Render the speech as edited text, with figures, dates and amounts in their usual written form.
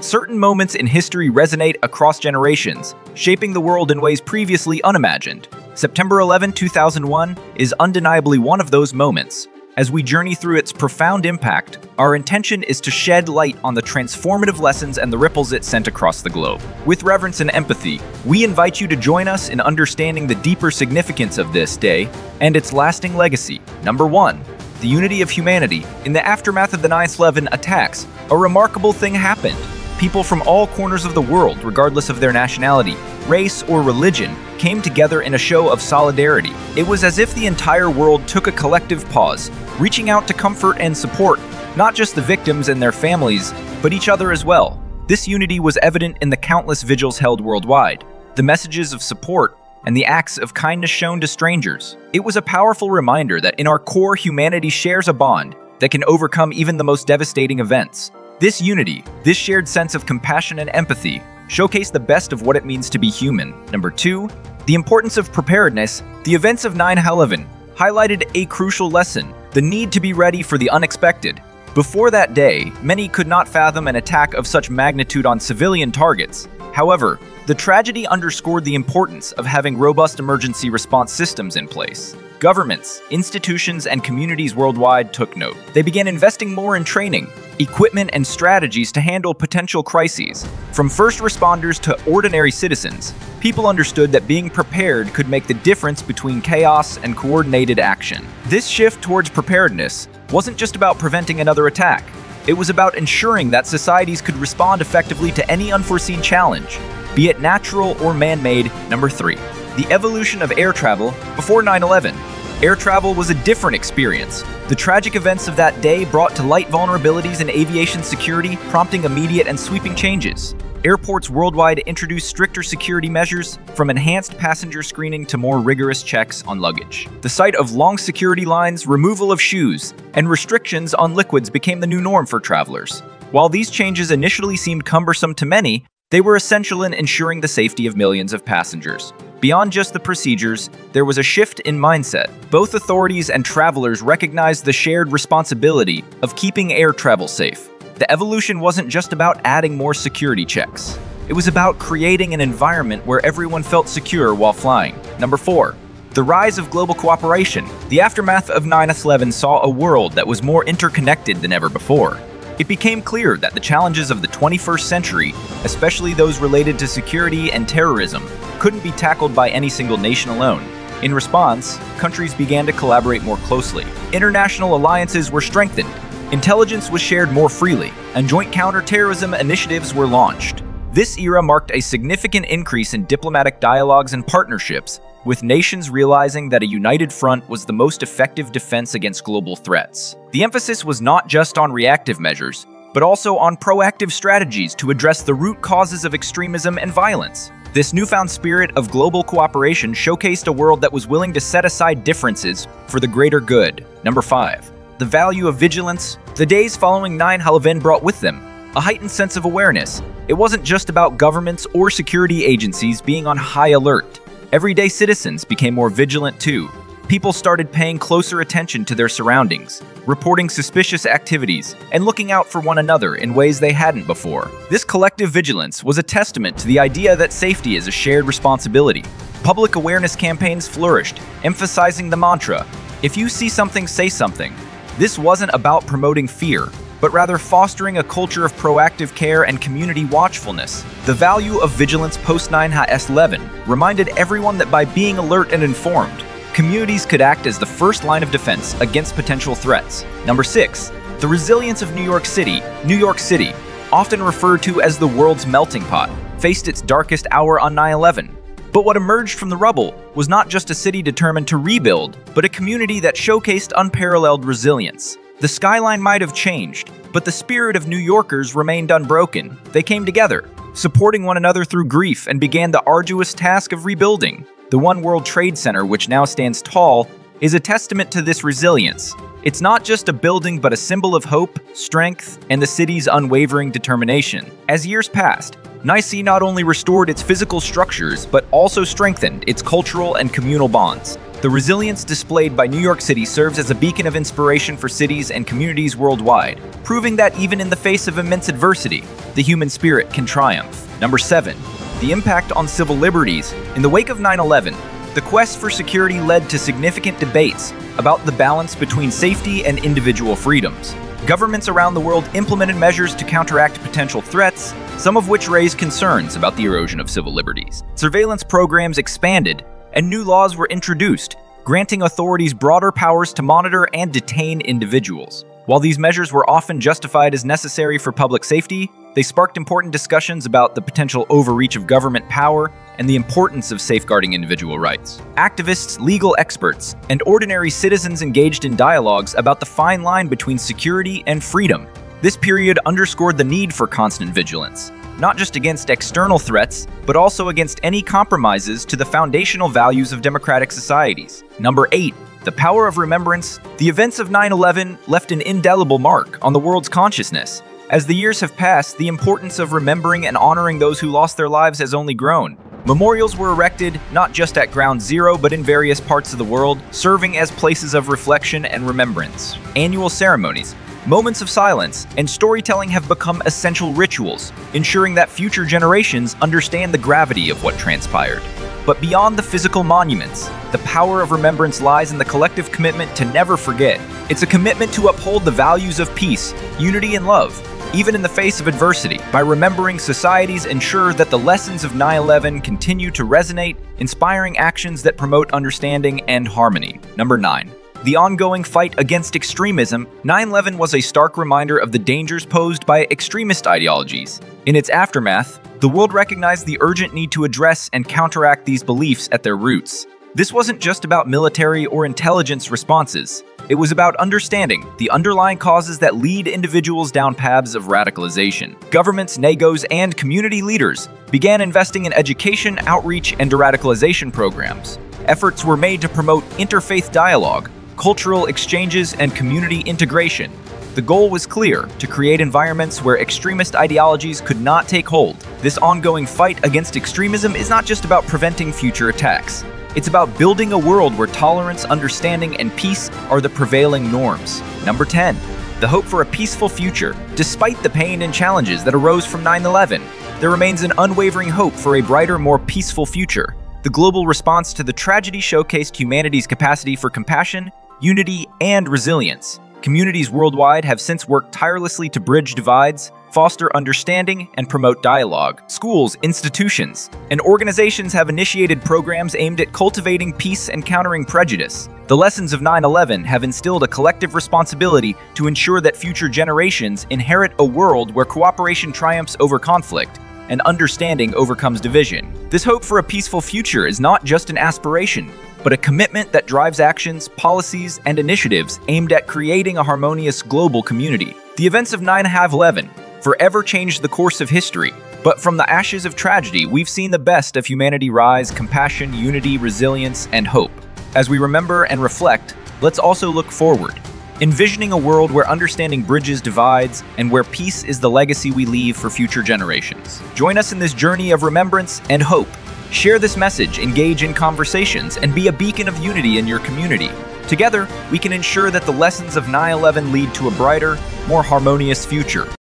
Certain moments in history resonate across generations, shaping the world in ways previously unimagined. September 11, 2001 is undeniably one of those moments. As we journey through its profound impact, our intention is to shed light on the transformative lessons and the ripples it sent across the globe. With reverence and empathy, we invite you to join us in understanding the deeper significance of this day and its lasting legacy. Number 1. The unity of humanity. In the aftermath of the 9/11 attacks, a remarkable thing happened. People from all corners of the world, regardless of their nationality, race, or religion, came together in a show of solidarity. It was as if the entire world took a collective pause, reaching out to comfort and support, not just the victims and their families, but each other as well. This unity was evident in the countless vigils held worldwide, the messages of support, and the acts of kindness shown to strangers. It was a powerful reminder that in our core, humanity shares a bond that can overcome even the most devastating events. This unity, this shared sense of compassion and empathy, showcase the best of what it means to be human. Number 2, the importance of preparedness. The events of 9/11 highlighted a crucial lesson: the need to be ready for the unexpected. Before that day, many could not fathom an attack of such magnitude on civilian targets. However, the tragedy underscored the importance of having robust emergency response systems in place. Governments, institutions, and communities worldwide took note. They began investing more in training, equipment, and strategies to handle potential crises. From first responders to ordinary citizens, people understood that being prepared could make the difference between chaos and coordinated action. This shift towards preparedness wasn't just about preventing another attack. It was about ensuring that societies could respond effectively to any unforeseen challenge, be it natural or man-made. Number 3, the evolution of air travel. Before 9/11, air travel was a different experience. The tragic events of that day brought to light vulnerabilities in aviation security, prompting immediate and sweeping changes. Airports worldwide introduced stricter security measures, from enhanced passenger screening to more rigorous checks on luggage. The sight of long security lines, removal of shoes, and restrictions on liquids became the new norm for travelers. While these changes initially seemed cumbersome to many, they were essential in ensuring the safety of millions of passengers. Beyond just the procedures, there was a shift in mindset. Both authorities and travelers recognized the shared responsibility of keeping air travel safe. The evolution wasn't just about adding more security checks. It was about creating an environment where everyone felt secure while flying. Number 4, the rise of global cooperation. The aftermath of 9/11 saw a world that was more interconnected than ever before. It became clear that the challenges of the 21st century, especially those related to security and terrorism, couldn't be tackled by any single nation alone. In response, countries began to collaborate more closely. International alliances were strengthened, intelligence was shared more freely, and joint counter-terrorism initiatives were launched. This era marked a significant increase in diplomatic dialogues and partnerships, with nations realizing that a united front was the most effective defense against global threats. The emphasis was not just on reactive measures, but also on proactive strategies to address the root causes of extremism and violence. This newfound spirit of global cooperation showcased a world that was willing to set aside differences for the greater good. Number 5, the value of vigilance. The days following 9/11 brought with them a heightened sense of awareness. It wasn't just about governments or security agencies being on high alert. Everyday citizens became more vigilant too. People started paying closer attention to their surroundings, reporting suspicious activities, and looking out for one another in ways they hadn't before. This collective vigilance was a testament to the idea that safety is a shared responsibility. Public awareness campaigns flourished, emphasizing the mantra, "If you see something, say something." This wasn't about promoting fear, but rather fostering a culture of proactive care and community watchfulness. The value of vigilance post-9/11 reminded everyone that by being alert and informed, communities could act as the first line of defense against potential threats. Number 6, the resilience of New York City. New York City, often referred to as the world's melting pot, faced its darkest hour on 9/11. But what emerged from the rubble was not just a city determined to rebuild, but a community that showcased unparalleled resilience. The skyline might have changed, but the spirit of New Yorkers remained unbroken. They came together, supporting one another through grief, and began the arduous task of rebuilding. The One World Trade Center, which now stands tall, is a testament to this resilience. It's not just a building, but a symbol of hope, strength, and the city's unwavering determination. As years passed, Nice not only restored its physical structures, but also strengthened its cultural and communal bonds. The resilience displayed by New York City serves as a beacon of inspiration for cities and communities worldwide, proving that even in the face of immense adversity, the human spirit can triumph. Number 7. The impact on civil liberties. In the wake of 9/11, the quest for security led to significant debates about the balance between safety and individual freedoms. Governments around the world implemented measures to counteract potential threats, some of which raised concerns about the erosion of civil liberties. Surveillance programs expanded, and new laws were introduced, granting authorities broader powers to monitor and detain individuals. While these measures were often justified as necessary for public safety, they sparked important discussions about the potential overreach of government power and the importance of safeguarding individual rights. Activists, legal experts, and ordinary citizens engaged in dialogues about the fine line between security and freedom. This period underscored the need for constant vigilance, not just against external threats, but also against any compromises to the foundational values of democratic societies. Number 8. The power of remembrance. The events of 9/11 left an indelible mark on the world's consciousness. As the years have passed, the importance of remembering and honoring those who lost their lives has only grown. Memorials were erected not just at Ground Zero, but in various parts of the world, serving as places of reflection and remembrance. Annual ceremonies, moments of silence, and storytelling have become essential rituals, ensuring that future generations understand the gravity of what transpired. But beyond the physical monuments, the power of remembrance lies in the collective commitment to never forget. It's a commitment to uphold the values of peace, unity, and love, even in the face of adversity. By remembering, societies ensure that the lessons of 9/11 continue to resonate, inspiring actions that promote understanding and harmony. Number 9. The ongoing fight against extremism. 9/11 was a stark reminder of the dangers posed by extremist ideologies. In its aftermath, the world recognized the urgent need to address and counteract these beliefs at their roots. This wasn't just about military or intelligence responses. It was about understanding the underlying causes that lead individuals down paths of radicalization. Governments, NGOs, and community leaders began investing in education, outreach, and de-radicalization programs. Efforts were made to promote interfaith dialogue, cultural exchanges, and community integration. The goal was clear: to create environments where extremist ideologies could not take hold. This ongoing fight against extremism is not just about preventing future attacks. It's about building a world where tolerance, understanding, and peace are the prevailing norms. Number 10. The hope for a peaceful future. Despite the pain and challenges that arose from 9/11, there remains an unwavering hope for a brighter, more peaceful future. The global response to the tragedy showcased humanity's capacity for compassion, unity, and resilience. Communities worldwide have since worked tirelessly to bridge divides, foster understanding, and promote dialogue. Schools, institutions, and organizations have initiated programs aimed at cultivating peace and countering prejudice. The lessons of 9/11 have instilled a collective responsibility to ensure that future generations inherit a world where cooperation triumphs over conflict and understanding overcomes division. This hope for a peaceful future is not just an aspiration, but a commitment that drives actions, policies, and initiatives aimed at creating a harmonious global community. The events of 9/11 forever changed the course of history, but from the ashes of tragedy, we've seen the best of humanity rise: compassion, unity, resilience, and hope. As we remember and reflect, let's also look forward, envisioning a world where understanding bridges divides and where peace is the legacy we leave for future generations. Join us in this journey of remembrance and hope. Share this message, engage in conversations, and be a beacon of unity in your community. Together, we can ensure that the lessons of 9/11 lead to a brighter, more harmonious future.